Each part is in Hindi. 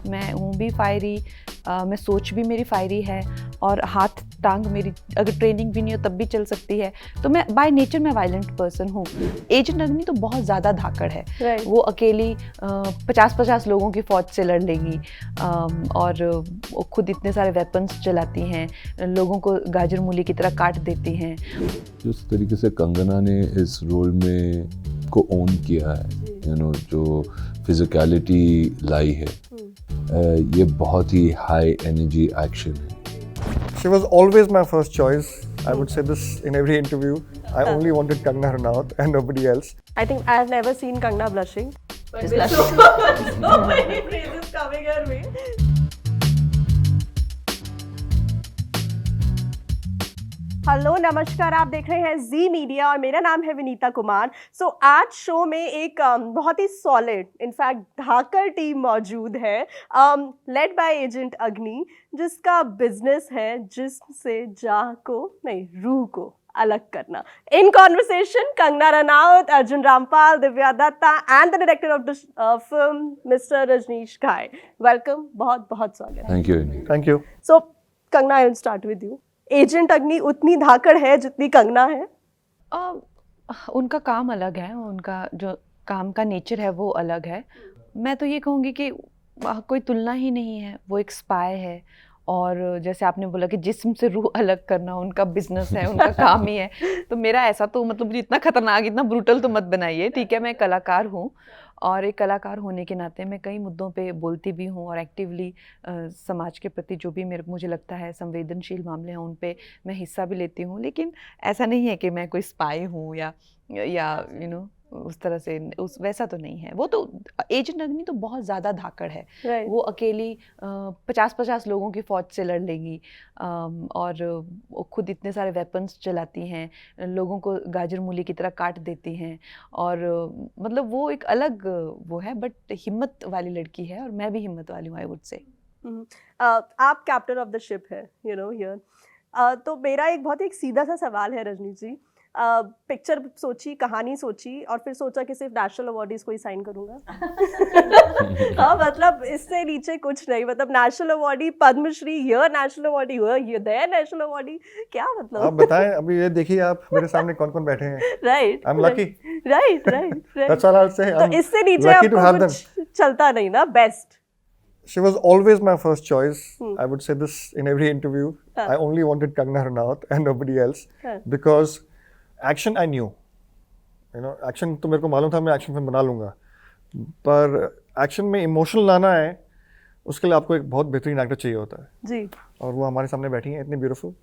मैं हूँ भी फायरी, मैं सोच भी मेरी फायरी है और हाथ टांग मेरी अगर ट्रेनिंग भी नहीं हो तब भी चल सकती है। तो मैं बाय नेचर मैं वायलेंट पर्सन हूँ। एजेंट अग्नि तो बहुत ज़्यादा धाकड़ है, वो अकेली 50-50 लोगों की फौज से लड़ लेगी और वो खुद इतने सारे वेपन्स चलाती हैं, लोगों को गाजर मूली की तरह काट देती हैं। जिस तरीके से कंगना ने इस रोल में को ओन किया है, जो फिजिकलिटी लाई है, ये बहुत ही हाई एनर्जी एक्शन है। She was always my first choice. I would say this in every interview. I only wanted Kangana Ranaut and nobody else. I think I have never seen Kangana blushing. But with so many praises coming her way. Hello नमस्कार, आप देख रहे हैं जी मीडिया और मेरा नाम है विनीता कुमार। आज शो में एक बहुत ही सॉलिड इनफैक्ट धाकड़ टीम मौजूद है, लेड बाय एजेंट अग्नि, जिसका बिजनेस है जिससे जाह को नहीं रूह को अलग करना। In conversation Kangana Ranaut, Arjun Rampal, Divya Dutta and the director of the film mister Rajneesh Ghai. Welcome, बहुत बहुत स्वागत। Thank you. Thank you. So Kangana, I will start with you. Agent Agni उतनी धाकड़ है जितनी कंगना है? उनका काम अलग है, उनका जो काम का नेचर है वो अलग है। मैं तो ये कहूँगी कि कोई तुलना ही नहीं है। वो एक स्पाई है और जैसे आपने बोला कि जिस्म से रूह अलग करना उनका बिजनेस है, उनका काम ही है। तो मेरा ऐसा तो मतलब मुझे इतना खतरनाक, इतना ब्रूटल तो मत बनाइए, ठीक है। मैं कलाकार हूँ और एक कलाकार होने के नाते मैं कई मुद्दों पे बोलती भी हूँ और एक्टिवली समाज के प्रति जो भी मुझे लगता है संवेदनशील मामले हैं उन पे मैं हिस्सा भी लेती हूँ। लेकिन ऐसा नहीं है कि मैं कोई स्पाई हूँ या उस तरह से, उस वैसा तो नहीं है। वो तो एजेंट अग्नि तो बहुत ज़्यादा धाकड़ है, वो अकेली 50-50 लोगों की फौज से लड़ लेगी और वो खुद इतने सारे वेपन्स चलाती हैं, लोगों को गाजर मूली की तरह काट देती हैं और मतलब वो एक अलग वो है, बट हिम्मत वाली लड़की है और मैं भी हिम्मत वाली हूँ, आई वुड से। आप कैप्टन ऑफ द शिप है, हियर। तो मेरा एक बहुत एक सीधा सा सवाल है रजनी जी। पिक्चर सोची, कहानी सोची और फिर सोचा कि सिर्फ नेशनल अवार्डीज को ही साइन करूंगा। हाँ, मतलब इससे नीचे कुछ नहीं। मतलब नेशनल अवार्डी, पद्मश्री, ये नेशनल अवार्डी, ये दया नेशनल अवार्डी, क्या मतलब? आप बताएं, अभी ये देखिए आप मेरे सामने कौन कौन बैठे हैं। Right, I'm lucky. Right. That's all I'll say. तो इससे नीचे आपको कुछ चलता नहीं ना? Best. She was always my first choice. I would say this in every interview. I only wanted Kangana Ranaut and nobody else because action I knew. Action तो मेरे को मालूम था मैं एक्शन फिल्म बना लूँगा, पर एक्शन में इमोशन लाना है उसके लिए आपको एक बहुत बेहतरीन एक्टर चाहिए होता है जी, और वो हमारे सामने बैठी हैं, इतनी beautiful.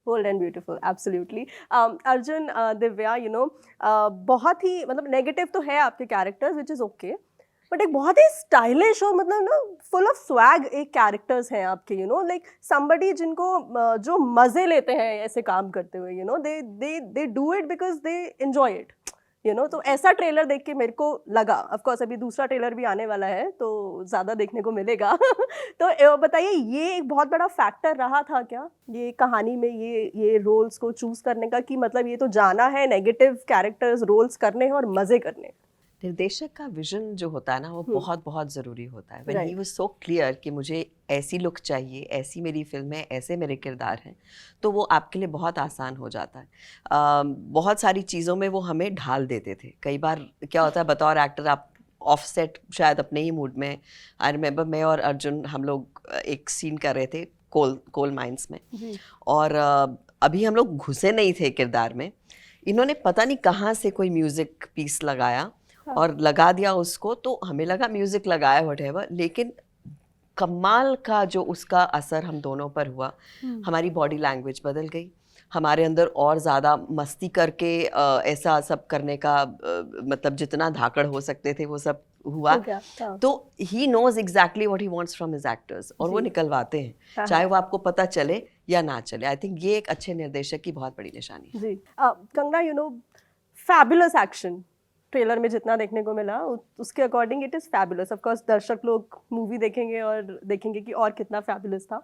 Bold and beautiful, absolutely. Arjun, Divya, बहुत ही मतलब नेगेटिव तो है आपके characters, which is okay, but एक बहुत ही स्टाइलिश और मतलब ना फुल ऑफ स्वैग एक कैरेक्टर्स हैं आपके, लाइक समबडी जिनको जो मज़े लेते हैं ऐसे काम करते हुए, they do it because they enjoy it, तो ऐसा ट्रेलर देख के मेरे को लगा। ऑफ कोर्स अभी दूसरा ट्रेलर भी आने वाला है तो ज़्यादा देखने को मिलेगा। तो बताइए, ये एक बहुत बड़ा फैक्टर रहा था क्या ये कहानी में, ये रोल्स को चूज़ करने का, कि मतलब ये तो जाना है नेगेटिव कैरेक्टर्स रोल्स करने हैं और मज़े करने? निर्देशक का विजन जो होता है ना, वो बहुत बहुत ज़रूरी होता है। When he was so clear कि मुझे ऐसी लुक चाहिए, ऐसी मेरी फिल्म है, ऐसे मेरे किरदार हैं, तो वो आपके लिए बहुत आसान हो जाता है। बहुत सारी चीज़ों में वो हमें ढाल देते थे। कई बार क्या होता है, बतौर एक्टर आप ऑफ सेट शायद अपने ही मूड में, आई रिमेंबर मैं और अर्जुन हम लोग एक सीन कर रहे थे कोल माइंस में, और अभी हम लोग घुसे नहीं थे किरदार में। इन्होंने पता नहीं कहाँ से कोई म्यूज़िक पीस लगाया और लगा दिया उसको, तो हमें लगा म्यूज़िक लगाया व्हाटएवर, लेकिन कमाल का जो उसका असर हम दोनों पर हुआ, हमारी बॉडी लैंग्वेज बदल गई, हमारे अंदर और ज़्यादा मस्ती करके ऐसा सब करने का मतलब जितना धाकड़ हो सकते थे वो सब हुआ। तो he knows exactly what he wants from his actors और वो निकलवाते हैं, चाहे वो आपको पता चले या ना चले। आई थिंक ये एक अच्छे निर्देशक की बहुत बड़ी निशानी है। जी, कंगना, फैबुलस एक्शन ट्रेलर में जितना देखने को मिला उसके according it is fabulous. Of course दर्शक लोग मूवी देखेंगे और देखेंगे कि और कितना फैबुलस था।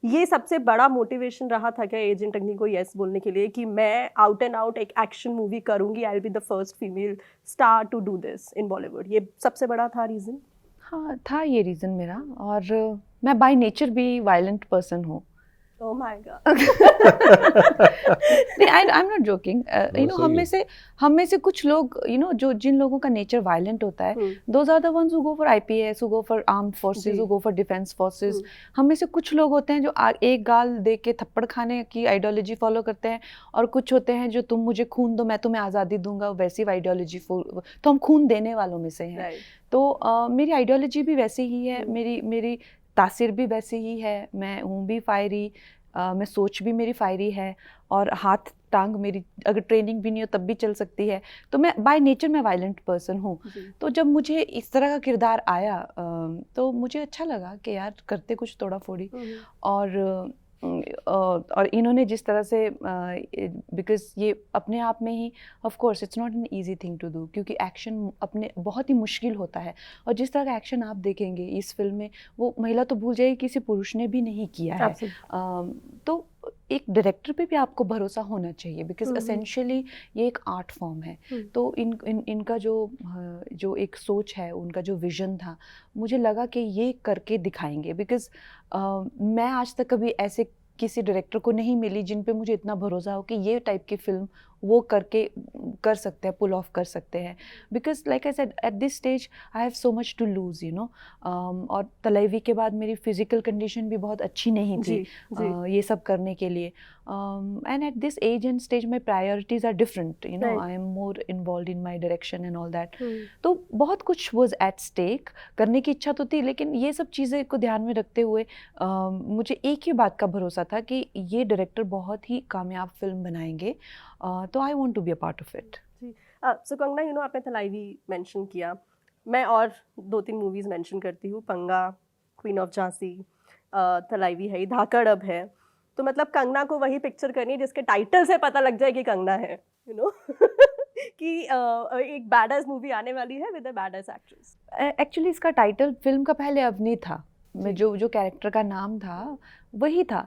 ये सबसे बड़ा मोटिवेशन रहा था क्या एजेंट अग्नि को येस बोलने के लिए कि मैं आउट एंड आउट एक एक्शन मूवी करूंगी, I will be the first female star to do this in Bollywood? ये सबसे बड़ा था रीज़न? हाँ था ये रीज़न मेरा, और मैं बाय नेचर भी वायलेंट पर्सन हूँ। Oh my God. नहीं, I am not joking. You know, सही हम में से कुछ लोग, यू नो, जो जिन लोगों का नेचर वायलेंट होता है, those are the ones who go for IPS, who go for armed forces, who go for defence forces. हम में से कुछ लोग होते हैं जो एक गाल दे के थप्पड़ खाने की आइडियोलॉजी फॉलो करते हैं, और कुछ होते हैं जो तुम मुझे खून दो मैं तुम्हें आज़ादी दूंगा, वैसी आइडियोलॉजी। तो हम खून देने वालों में से हैं। तो मेरी आइडियोलॉजी भी वैसी ही है, मेरी तासीर भी वैसी ही है, मैं हूँ भी फायरी, मैं सोच भी मेरी फायरी है, और हाथ टांग मेरी अगर ट्रेनिंग भी नहीं हो तब भी चल सकती है। तो मैं बाय नेचर मैं वायलेंट पर्सन हूँ। तो जब मुझे इस तरह का किरदार आया तो मुझे अच्छा लगा कि यार करते कुछ तोड़ा फोड़ी। और इन्होंने जिस तरह से, बिकॉज ये अपने आप में ही, of course it's not an easy thing to do, क्योंकि एक्शन अपने बहुत ही मुश्किल होता है, और जिस तरह का एक्शन आप देखेंगे इस फिल्म में, वो महिला तो भूल जाइए किसी पुरुष ने भी नहीं किया है। तो एक डायरेक्टर पे भी आपको भरोसा होना चाहिए, बिकॉज एसेंशियली ये एक आर्ट फॉर्म है। तो इनका जो एक सोच है, उनका जो विजन था, मुझे लगा कि ये करके दिखाएंगे। बिकॉज मैं आज तक कभी ऐसे किसी डायरेक्टर को नहीं मिली जिन पे मुझे इतना भरोसा हो कि ये टाइप की फिल्म वो कर सकते हैं, पुल ऑफ कर सकते हैं। Because like I said, at this stage I have so much to lose, you know. और तलैवी के बाद मेरी फिजिकल कंडीशन भी बहुत अच्छी नहीं थी ये सब करने के लिए। And at this age and stage my priorities are different, you know, I am more involve in my direction and all that. तो बहुत कुछ वॉज एट स्टेक, करने की इच्छा तो थी, लेकिन ये सब चीज़ें को ध्यान में रखते हुए मुझे एक ही बात का भरोसा था कि ये डायरेक्टर बहुत ही कामयाब फिल्म बनाएंगे। तो I want to be a part of it. So Kangana, you know, आपने तलाईवी मेंशन किया, मैं और 2-3 मूवीज़ मेंशन करती हूँ, पंगा, क्वीन ऑफ झांसी, तलाईवी है, धाकड़ अब है। तो मतलब कंगना को वही पिक्चर करनी है जिसके टाइटल से पता लग जाए कि कंगना है, यू नो। कि एक बैडएस मूवी आने वाली है with a badass actress. Actually इसका टाइटल फिल्म का पहले अवनी था, मैं जो कैरेक्टर का नाम था वही था।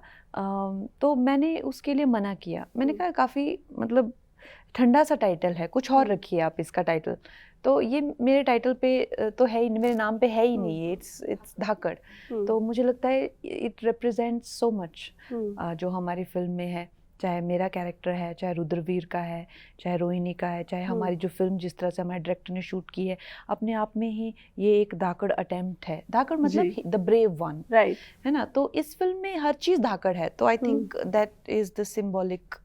तो मैंने उसके लिए मना किया, मैंने कहा काफ़ी मतलब ठंडा सा टाइटल है, कुछ और रखिए आप इसका टाइटल। तो ये मेरे टाइटल पे तो है ही, मेरे नाम पे है ही नहीं, इट्स धाकड़। तो मुझे लगता है इट रिप्रेजेंट्स सो मच जो हमारी फिल्म में है, चाहे मेरा कैरेक्टर है, चाहे रुद्रवीर का है, चाहे रोहिणी का है, चाहे हमारी जो फिल्म जिस तरह से हमारे डायरेक्टर ने शूट की है, अपने आप में ही ये एक धाकड़ अटेम्प्ट है। धाकड़ मतलब द ब्रेव वन, राइट, है ना। तो इस फिल्म में हर चीज़ धाकड़ है, तो I think that is the symbolic.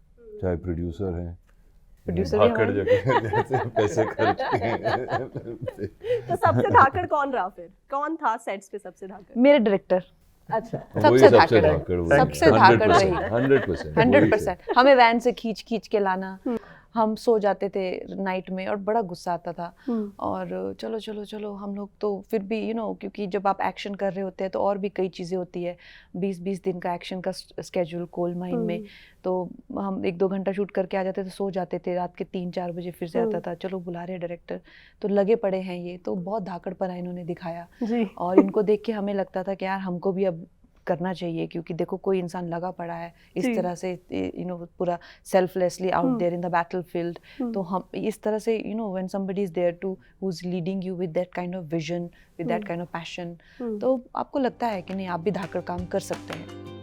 चाहे प्रोड्यूसर हैं, प्रोड्यूसर धाकड़ जगह जैसे पैसे खर्च किए। तो सबसे धाकड़ कौन रहा फिर? कौन था सेट्स पे सबसे धाकड़? मेरे डायरेक्टर। अच्छा, सबसे धाकड़ है, वही, सबसे धाकड़ रही, 100%, 100%। हमें वैन से खींच के लाना, हम सो जाते थे नाइट में और बड़ा गुस्सा आता था। और चलो हम लोग तो फिर भी, यू नो, क्योंकि जब आप एक्शन कर रहे होते हैं तो और भी कई चीज़ें होती है, 20-20 दिन का एक्शन का स्केड्यूल कोल माइन में। तो हम 1-2 घंटा शूट करके आ जाते थे, सो जाते थे, रात के 3-4 बजे फिर से आता था, चलो बुला रहे डायरेक्टर, तो लगे पड़े हैं ये। तो बहुत धाकड़पना इन्होंने दिखाया, और इनको देख के हमें लगता था कि यार हमको भी अब करना चाहिए, क्योंकि देखो कोई इंसान लगा पड़ा है इस तरह से, यू नो, पूरा selflessly out there in the battlefield. तो हम इस तरह से, you know, when somebody is there to who is leading you with that kind of vision, with that kind of passion, तो आपको लगता है कि नहीं आप भी धाकड़ काम कर सकते हैं।